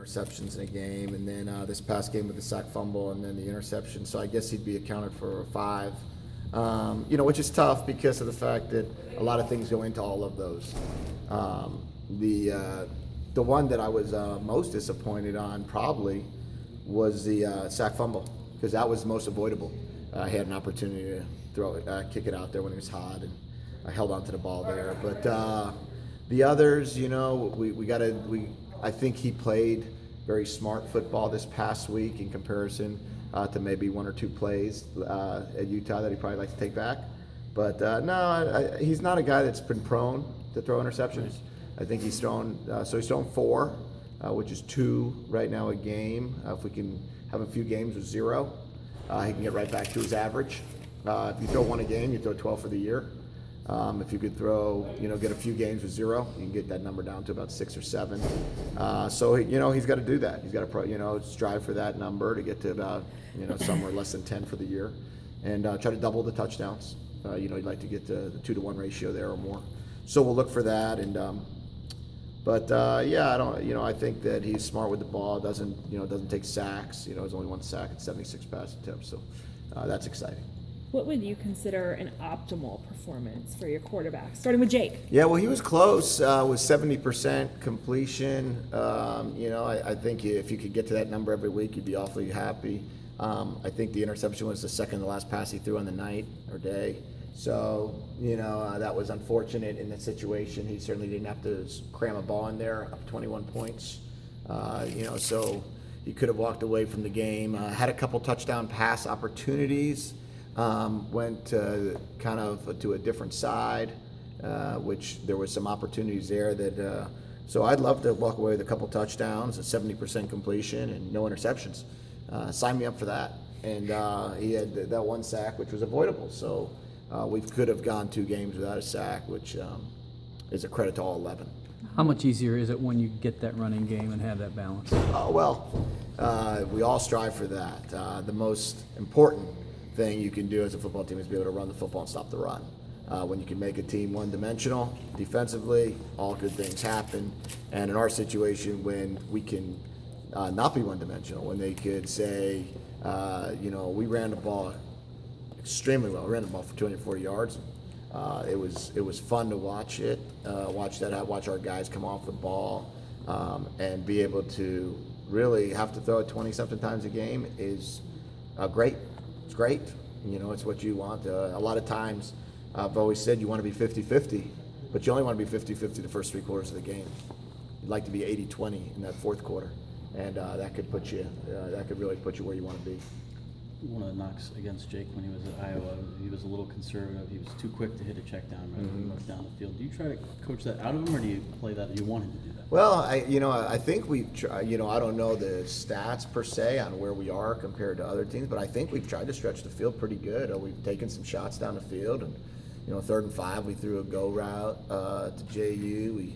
interceptions in a game, and then this past game with the sack fumble and then the interception. So I guess he'd be accounted for 5. Which is tough because of the fact that a lot of things go into all of those. The one that I was most disappointed on probably was the sack fumble, because that was most avoidable. He had an opportunity to kick it out there when he was hot, and I held onto the ball there. But the others, I think he played very smart football this past week in comparison to maybe 1 or 2 plays at Utah that he probably likes to take back. But he's not a guy that's been prone to throw interceptions. I think he's thrown 4, which is 2 right now a game. If we can have a few games with 0, he can get right back to his average. If you throw 1 a game, you throw 12 for the year. If you could throw, get a few games with 0, you can get that number down to about 6 or 7. So he's got to do that. He's got to, strive for that number to get to about, somewhere less than 10 for the year, and try to double the touchdowns. You'd like to get the 2-to-1 ratio there or more. So we'll look for that. And I think that he's smart with the ball. Doesn't take sacks. There's only 1 sack and 76 pass attempts. So that's exciting. What would you consider an optimal performance for your quarterback? Starting with Jake. Yeah, well, he was close with 70% completion. I think if you could get to that number every week, you'd be awfully happy. I think the interception was the second to last pass he threw on the night or day. So, that was unfortunate in that situation. He certainly didn't have to cram a ball in there, up 21 points. So he could have walked away from the game. Had a couple touchdown pass opportunities. Went kind of to a different side, which there was some opportunities there that. So I'd love to walk away with a couple touchdowns, a 70% completion, and no interceptions. Sign me up for that. And he had that 1 sack, which was avoidable. So we could have gone 2 games without a sack, which is a credit to all 11. How much easier is it when you get that running game and have that balance? We all strive for that. The most important thing you can do as a football team is be able to run the football and stop the run. When you can make a team one-dimensional defensively, all good things happen. And in our situation, when we can not be one-dimensional, when they could say, we ran the ball extremely well. We ran the ball for 240 yards. It was fun to watch it, watch our guys come off the ball, and be able to really have to throw it 20-something times a game is great. It's great. It's what you want. A lot of times, I've always said you want to be 50-50, but you only want to be 50-50 the first 3 quarters of the game. You'd like to be 80-20 in that 4th quarter, and that could really put you where you want to be. One of the knocks against Jake when he was at Iowa, he was a little conservative. He was too quick to hit a check down right when he went down the field. Do you try to coach that out of him, or do you play that? Do you want him to do that? Well, I think we've tried. I don't know the stats per se on where we are compared to other teams, but I think we've tried to stretch the field pretty good. We've taken some shots down the field, and 3rd and 5, we threw a go route to JU. We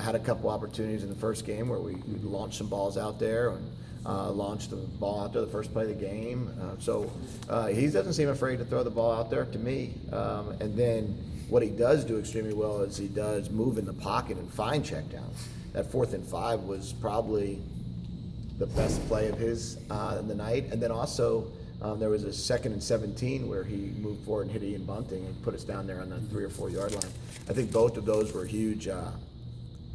had a couple opportunities in the first game where we launched some balls out there and launched the ball out there the first play of the game. So he doesn't seem afraid to throw the ball out there to me. And then what he does do extremely well is he does move in the pocket and find checkdowns. That 4th and 5 was probably the best play of his in the night. And then also there was a 2nd and 17 where he moved forward and hit Ian Bunting and put us down there on the 3 or 4 yard line. I think both of those were huge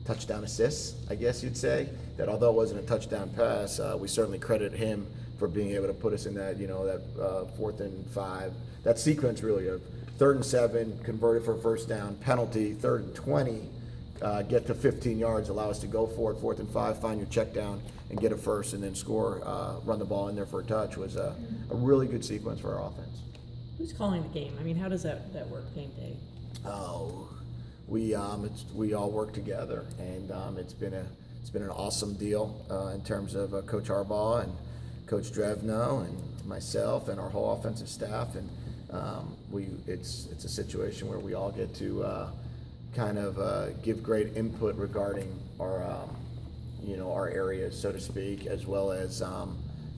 touchdown assists, I guess you'd say. That although it wasn't a touchdown pass, we certainly credit him for being able to put us in that, that 4th and 5. That sequence really of 3rd and 7, converted for a first down, penalty, 3rd and 20, get to 15 yards, allow us to go for it, 4th and 5, find your check down and get a first, and then score, run the ball in there for a touch was a really good sequence for our offense. Who's calling the game? I mean, how does that work game day? Oh, we all work together, and it's been an awesome deal in terms of Coach Harbaugh and Coach Drevno and myself and our whole offensive staff, and it's a situation where we all get to kind of give great input regarding our areas, so to speak, as well as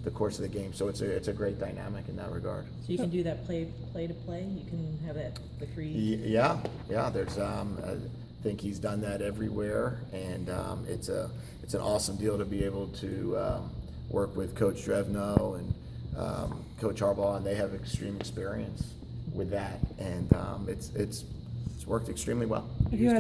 the course of the game. So it's a great dynamic in that regard. So you can do that play to play. You can have the 3. Yeah. There's think he's done that everywhere, and it's an awesome deal to be able to work with Coach Drevno and Coach Harbaugh, and they have extreme experience with that, and it's worked extremely well. Have you had